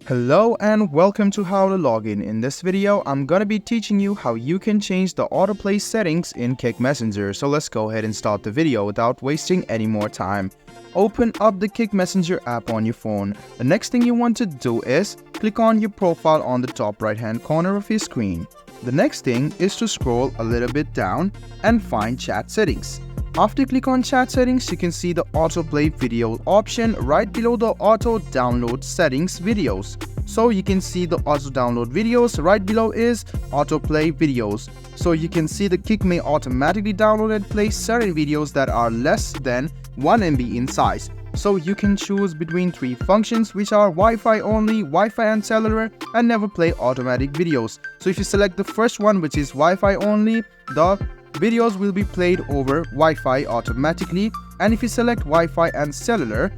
Hello and welcome to How to Login. In this video, I'm gonna be teaching you how you can change the autoplay settings in Kick Messenger. So let's go ahead and start the video without wasting any more time. Open up the Kick Messenger app on your phone. The next thing you want to do is click on your profile on the top right hand corner of your screen. The next thing is to scroll a little bit down and find chat settings. After you click on chat settings, you can see the autoplay video option right below the auto download settings videos. So you can see the auto download videos, right below is autoplay videos. So you can see the Kick may automatically download and play certain videos that are less than 1 MB in size. So you can choose between 3 functions, which are Wi-Fi only, Wi-Fi and cellular, and never play automatic videos. So if you select the first one, which is Wi-Fi only, the videos will be played over Wi-Fi automatically. And if you select Wi-Fi and cellular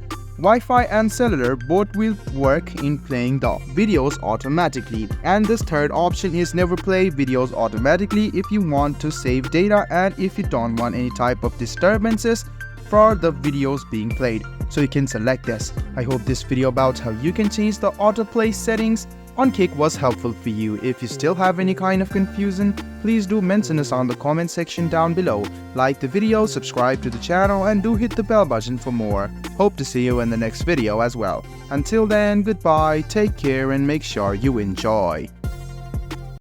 both will work in playing the videos automatically. And this third option is never play videos automatically if you want to save data and if you don't want any type of disturbances for the videos being played. So you can select this. I hope this video about how you can change the autoplay settings on Kick was helpful for you. If you still have any kind of confusion, please do mention us on the comment section down below. Like the video, subscribe to the channel, and do hit the bell button for more. Hope to see you in the next video as well. Until then, goodbye, take care, and make sure you enjoy.